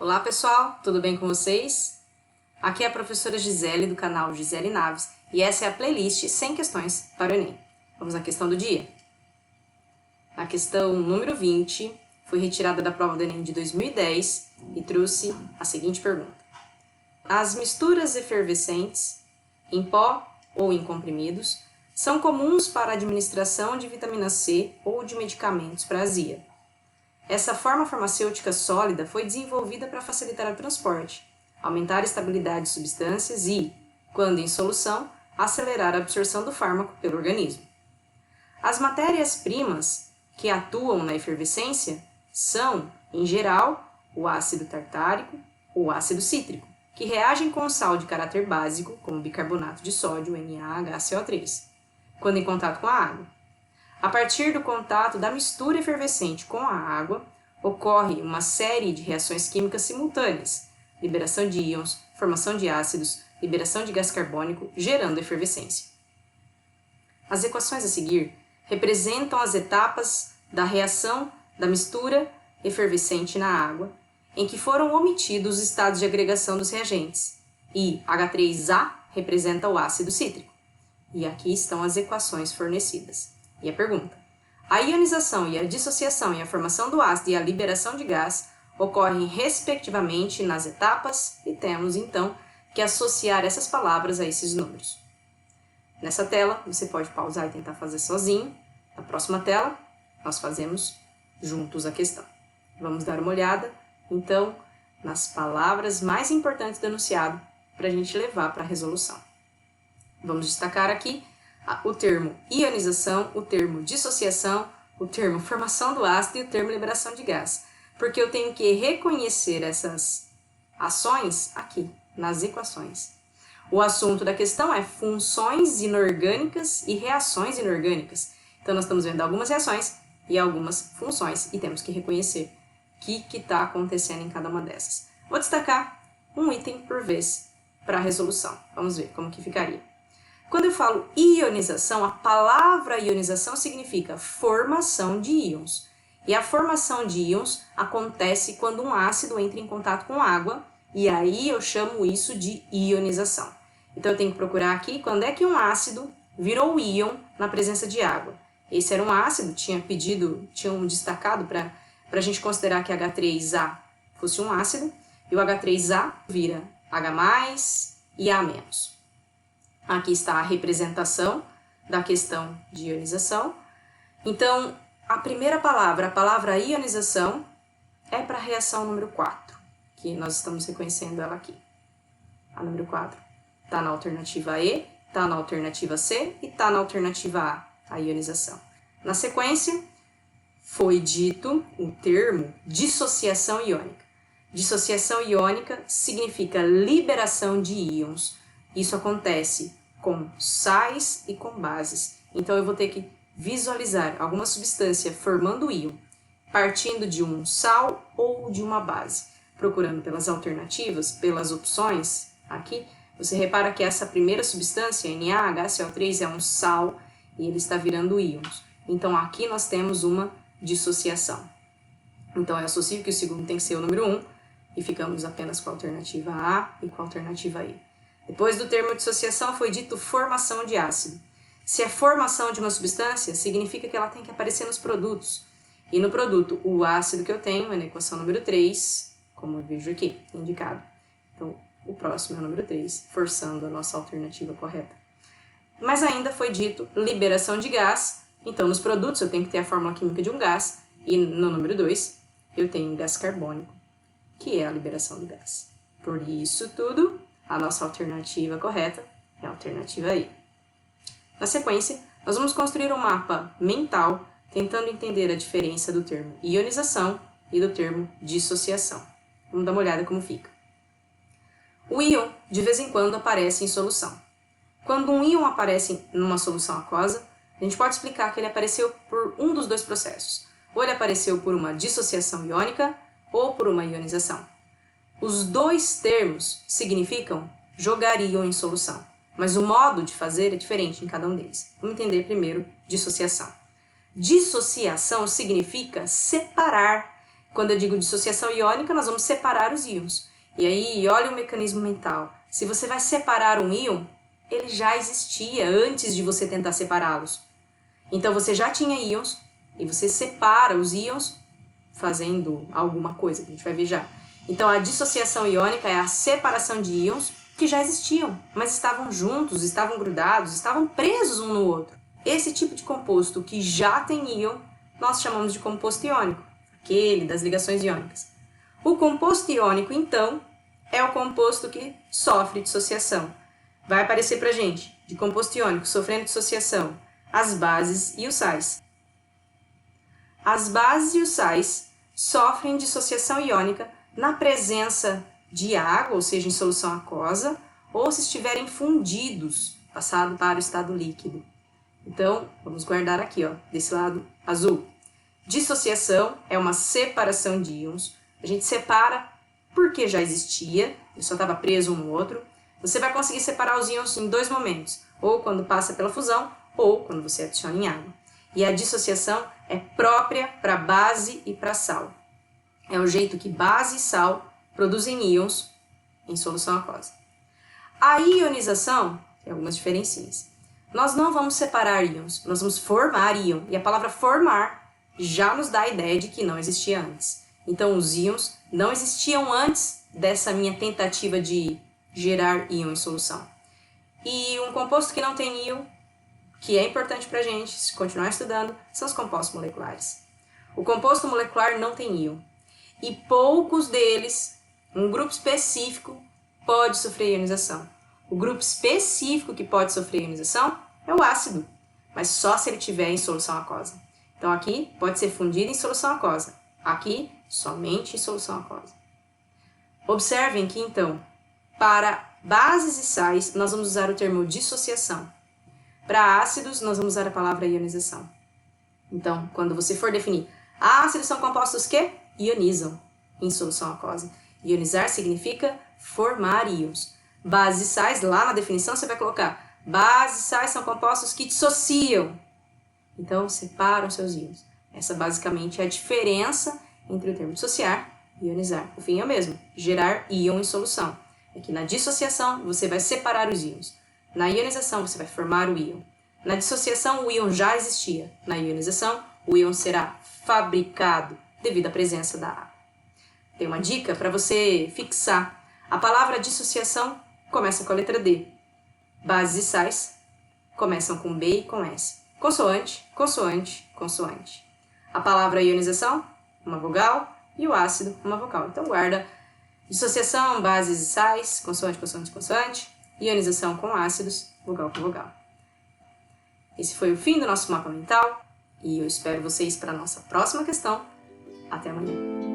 Olá pessoal, tudo bem com vocês? Aqui é a professora Gisele do canal Gisele Naves e essa é a playlist 100 questões para o Enem. Vamos à questão do dia. A questão número 20 foi retirada da prova do Enem de 2010 e trouxe a seguinte pergunta. As misturas efervescentes, em pó ou em comprimidos, são comuns para a administração de vitamina C ou de medicamentos para azia. Essa forma farmacêutica sólida foi desenvolvida para facilitar o transporte, aumentar a estabilidade de substâncias e, quando em solução, acelerar a absorção do fármaco pelo organismo. As matérias-primas que atuam na efervescência são, em geral, o ácido tartárico ou ácido cítrico, que reagem com o sal de caráter básico, como bicarbonato de sódio, NaHCO3, quando em contato com a água. A partir do contato da mistura efervescente com a água, ocorre uma série de reações químicas simultâneas, liberação de íons, formação de ácidos, liberação de gás carbônico, gerando efervescência. As equações a seguir representam as etapas da reação da mistura efervescente na água, em que foram omitidos os estados de agregação dos reagentes, e H3A representa o ácido cítrico. E aqui estão as equações fornecidas. E a pergunta: a ionização e a dissociação e a formação do ácido e a liberação de gás ocorrem respectivamente nas etapas e temos, então, que associar essas palavras a esses números. Nessa tela, você pode pausar e tentar fazer sozinho. Na próxima tela, nós fazemos juntos a questão. Vamos dar uma olhada, então, nas palavras mais importantes do enunciado para a gente levar para a resolução. Vamos destacar aqui o termo ionização, o termo dissociação, o termo formação do ácido e o termo liberação de gás, porque eu tenho que reconhecer essas ações aqui, nas equações. O assunto da questão é funções inorgânicas e reações inorgânicas. Então, nós estamos vendo algumas reações e algumas funções e temos que reconhecer o que está acontecendo em cada uma dessas. Vou destacar um item por vez para a resolução. Vamos ver como que ficaria. Quando eu falo ionização, a palavra ionização significa formação de íons. E a formação de íons acontece quando um ácido entra em contato com água, e aí eu chamo isso de ionização. Então eu tenho que procurar aqui quando é que um ácido virou íon na presença de água. Esse era um ácido, tinham destacado para a gente considerar que H3A fosse um ácido, e o H3A vira H+, e A-. Aqui está a representação da questão de ionização. Então, a primeira palavra, a palavra ionização, é para a reação número 4, que nós estamos reconhecendo ela aqui. A número 4 está na alternativa E, está na alternativa C e está na alternativa A ionização. Na sequência, foi dito o termo dissociação iônica. Dissociação iônica significa liberação de íons. Isso acontece com sais e com bases. Então, eu vou ter que visualizar alguma substância formando íon, partindo de um sal ou de uma base. Procurando pelas alternativas, pelas opções, aqui, você repara que essa primeira substância, NaHCO3, é um sal e ele está virando íons. Então, aqui nós temos uma dissociação. Então, eu associo que o segundo tem que ser o número 1 e ficamos apenas com a alternativa A e com a alternativa E. Depois do termo dissociação foi dito formação de ácido. Se é formação de uma substância, significa que ela tem que aparecer nos produtos. E no produto, o ácido que eu tenho é na equação número 3, como eu vejo aqui, indicado. Então, o próximo é o número 3, forçando a nossa alternativa correta. Mas ainda foi dito liberação de gás. Então, nos produtos eu tenho que ter a fórmula química de um gás. E no número 2, eu tenho gás carbônico, que é a liberação do gás. Por isso tudo, a nossa alternativa correta é a alternativa E. Na sequência, nós vamos construir um mapa mental tentando entender a diferença do termo ionização e do termo dissociação. Vamos dar uma olhada como fica. O íon, de vez em quando, aparece em solução. Quando um íon aparece numa solução aquosa, a gente pode explicar que ele apareceu por um dos dois processos. Ou ele apareceu por uma dissociação iônica ou por uma ionização. Os dois termos significam jogar íon em solução, mas o modo de fazer é diferente em cada um deles. Vamos entender primeiro dissociação. Dissociação significa separar Quando eu digo dissociação iônica, nós vamos separar os íons. E aí, olha o mecanismo mental. Se você vai separar um íon, ele já existia antes de você tentar separá-los. Então, você já tinha íons e você separa os íons fazendo alguma coisa, que a gente vai ver já. Então, a dissociação iônica é a separação de íons que já existiam, mas estavam juntos, estavam grudados, estavam presos um no outro. Esse tipo de composto que já tem íon, nós chamamos de composto iônico, aquele das ligações iônicas. O composto iônico, então, é o composto que sofre dissociação. Vai aparecer pra gente, de composto iônico sofrendo dissociação, as bases e os sais. As bases e os sais sofrem dissociação iônica na presença de água, ou seja, em solução aquosa, ou se estiverem fundidos, passado para o estado líquido. Então, vamos guardar aqui, ó, desse lado azul. Dissociação é uma separação de íons. A gente separa porque já existia, ele só estava preso um no outro. Você vai conseguir separar os íons em dois momentos, ou quando passa pela fusão, ou quando você adiciona em água. E a dissociação é própria para base e para sal. É o jeito que base e sal produzem íons em solução aquosa. A ionização tem algumas diferencinhas. Nós não vamos separar íons, nós vamos formar íon. E a palavra formar já nos dá a ideia de que não existia antes. Então, os íons não existiam antes dessa minha tentativa de gerar íon em solução. E um composto que não tem íon, que é importante para a gente se continuar estudando, são os compostos moleculares. O composto molecular não tem íon. E poucos deles, um grupo específico, pode sofrer ionização. O grupo específico que pode sofrer ionização é o ácido, mas só se ele estiver em solução aquosa. Então aqui pode ser fundido em solução aquosa, aqui somente em solução aquosa. Observem que então, para bases e sais, nós vamos usar o termo dissociação. Para ácidos, nós vamos usar a palavra ionização. Então, quando você for definir, ácidos são compostos que ionizam em solução aquosa. Ionizar significa formar íons. Bases e sais, lá na definição você vai colocar, bases e sais são compostos que dissociam. Então, separam seus íons. Essa basicamente é a diferença entre o termo dissociar e ionizar. O fim é o mesmo, gerar íon em solução. Aqui na dissociação, você vai separar os íons. Na ionização, você vai formar o íon. Na dissociação, o íon já existia. Na ionização, o íon será fabricado devido à presença da água. Tem uma dica para você fixar. A palavra dissociação começa com a letra D. Bases e sais começam com B e com S. Consoante, consoante, consoante. A palavra ionização, uma vogal, e o ácido, uma vogal. Então guarda dissociação, bases e sais, consoante, consoante, consoante. Ionização com ácidos, vogal com vogal. Esse foi o fim do nosso mapa mental e eu espero vocês para a nossa próxima questão. Até amanhã.